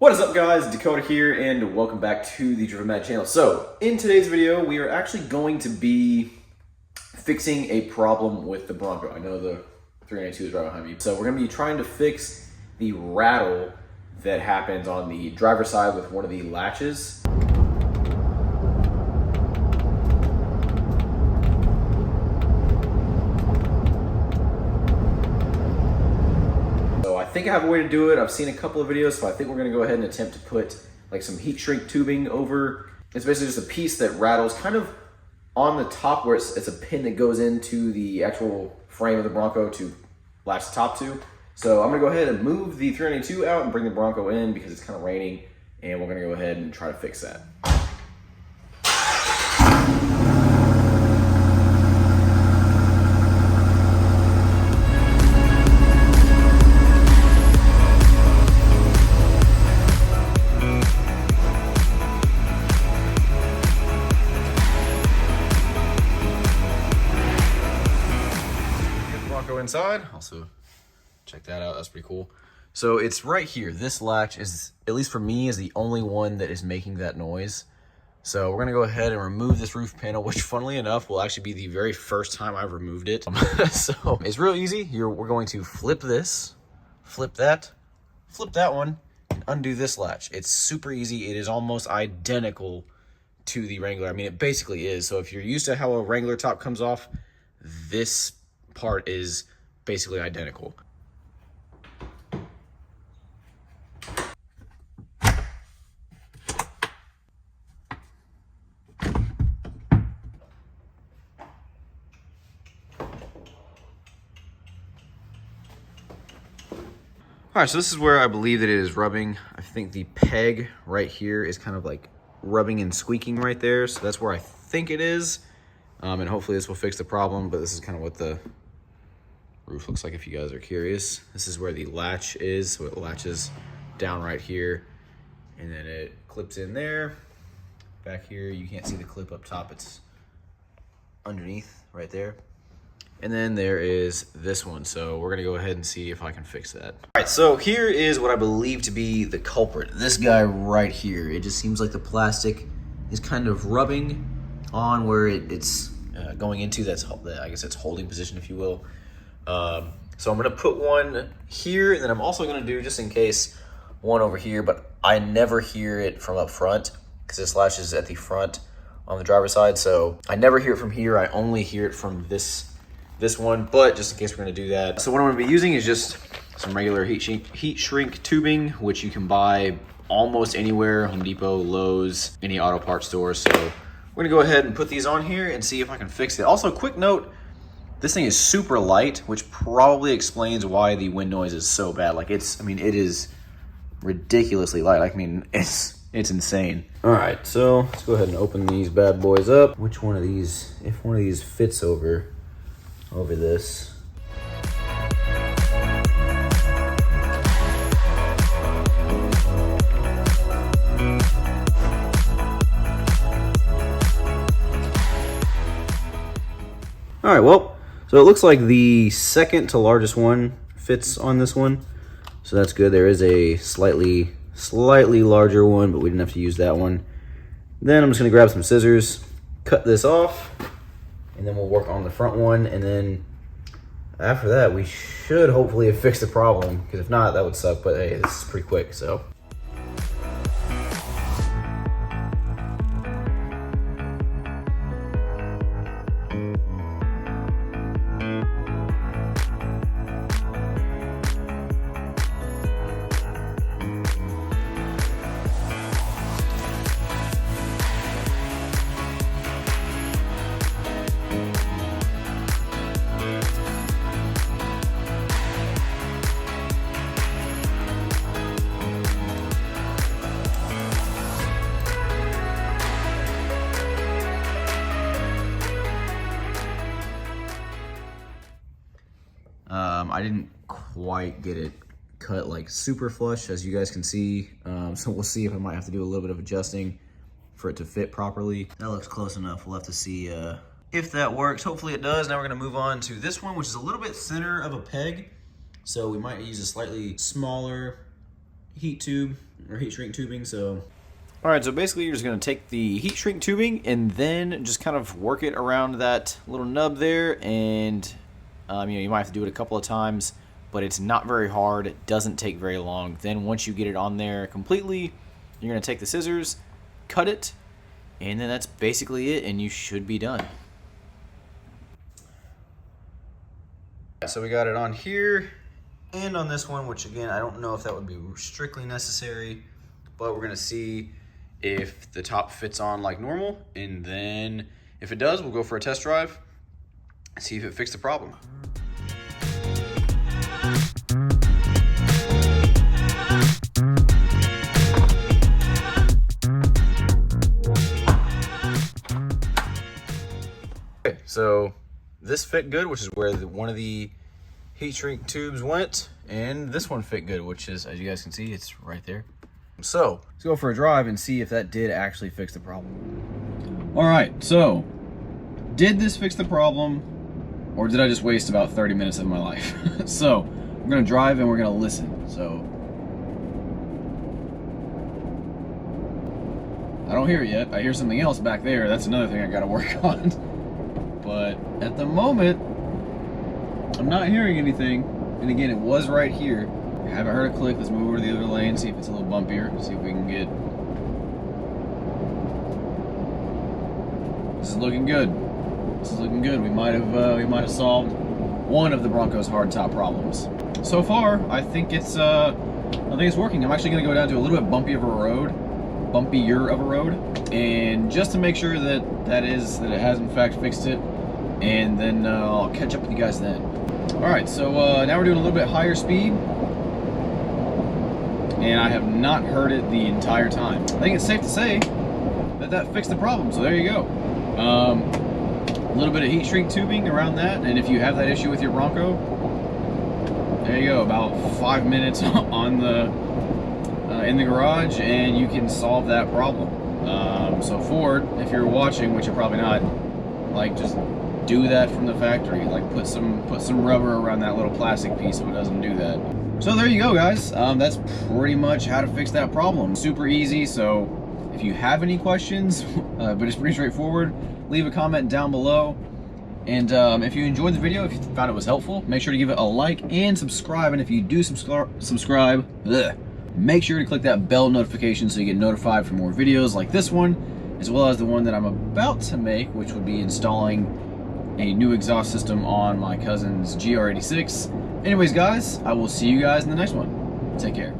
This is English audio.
What is up, guys? Dakota here, and welcome back to the Driven Mad channel. So, in today's video, we are actually going to be fixing a problem with the Bronco. I know the 392 is right behind me. So, we're going to be trying to fix the rattle that happens on the driver's side with one of the latches. I think I have a way to do it. I've seen a couple of videos, so I think we're gonna go ahead and attempt to put like some heat shrink tubing over. It's basically just a piece that rattles kind of on the top where it's a pin that goes into the actual frame of the Bronco to latch the top to. So I'm gonna go ahead and move the 392 out and bring the Bronco in because it's kind of raining, and we're gonna go ahead and try to fix that. Inside, also check that out, that's pretty cool. So it's right here. This latch is, at least for me, is the only one that is making that noise. So we're gonna go ahead and remove this roof panel, which funnily enough will actually be the very first time I've removed it. So it's real easy. We're going to flip this, flip that one, and undo this latch. It's super easy. It is almost identical to the Wrangler. I mean, it basically is. So if you're used to how a Wrangler top comes off, this part is basically identical. All right, so this is where I believe that it is rubbing. I think the peg right here is kind of like rubbing and squeaking right there. So that's where I think it is. And hopefully this will fix the problem, but this is kind of what the roof looks like if you guys are curious. This is where the latch is, so it latches down right here, and then it clips in there. Back here, you can't see the clip up top, it's underneath right there. And then there is this one, so we're gonna go ahead and see if I can fix that. All right, so here is what I believe to be the culprit. This guy right here. It just seems like the plastic is kind of rubbing on where it's going into, I guess it's holding position, if you will. So I'm gonna put one here, and then I'm also gonna do, just in case, one over here, but I never hear it from up front because this latch is at the front on the driver's side. So I never hear it from here. I only hear it from this one, but just in case we're gonna do that. So what I'm gonna be using is just some regular heat shrink tubing, which you can buy almost anywhere, Home Depot, Lowe's, any auto parts store. So we're gonna go ahead and put these on here and see if I can fix it. Also, quick note, this thing is super light, which probably explains why the wind noise is so bad. Like it is ridiculously light. I mean, it's insane. All right, so let's go ahead and open these bad boys up. Which one of these, if one of these fits over this. All right, well, so it looks like the second to largest one fits on this one. So that's good. There is a slightly larger one, but we didn't have to use that one. Then I'm just gonna grab some scissors, cut this off, and then we'll work on the front one. And then after that, we should hopefully have fixed the problem, because if not, that would suck. But hey, this is pretty quick, so. I didn't quite get it cut like super flush, as you guys can see. So we'll see if I might have to do a little bit of adjusting for it to fit properly. That looks close enough. We'll have to see if that works. Hopefully it does. Now we're gonna move on to this one, which is a little bit thinner of a peg. So we might use a slightly smaller heat tube or heat shrink tubing. So all right, so basically you're just going to take the heat shrink tubing and then just kind of work it around that little nub there, and you might have to do it a couple of times, but it's not very hard. It doesn't take very long. Then once you get it on there completely, you're going to take the scissors, cut it, and then that's basically it, and you should be done. So we got it on here and on this one, which again, I don't know if that would be strictly necessary, but we're gonna see if the top fits on like normal, and then if it does, we'll go for a test drive and see if it fixed the problem. Okay, so this fit good, which is where one of the heat shrink tubes went, and this one fit good, which is, as you guys can see, it's right there. So let's go for a drive and see if that did actually fix the problem. All right, so did this fix the problem, or did I just waste about 30 minutes of my life? So we're gonna drive and we're gonna listen. So I don't hear it yet. I hear something else back there. That's another thing I gotta work on. But at the moment, I'm not hearing anything. And again, it was right here. I haven't heard a click. Let's move over to the other lane, see if it's a little bumpier, see if we can get... This is looking good. This is looking good. We might have solved one of the Bronco's hardtop problems. So far, I think it's working. I'm actually gonna go down to a little bit bumpier of a road, and just to make sure that it has in fact fixed it, and then I'll catch up with you guys then. All right, so now we're doing a little bit higher speed, and I have not heard it the entire time. I think it's safe to say that fixed the problem, so there you go. A little bit of heat shrink tubing around that, and if you have that issue with your Bronco, there you go, about 5 minutes on the in the garage, and you can solve that problem. So Ford, if you're watching, which you're probably not, like, just do that from the factory. Like, put some rubber around that little plastic piece so it doesn't do that. So there you go, guys. That's pretty much how to fix that problem. Super easy. So if you have any questions, but it's pretty straightforward, leave a comment down below. And if you enjoyed the video, if you found it was helpful, make sure to give it a like and subscribe. And if you do subscribe, make sure to click that bell notification so you get notified for more videos like this one, as well as the one that I'm about to make, which would be installing a new exhaust system on my cousin's GR86. Anyways, guys, I will see you guys in the next one. Take care.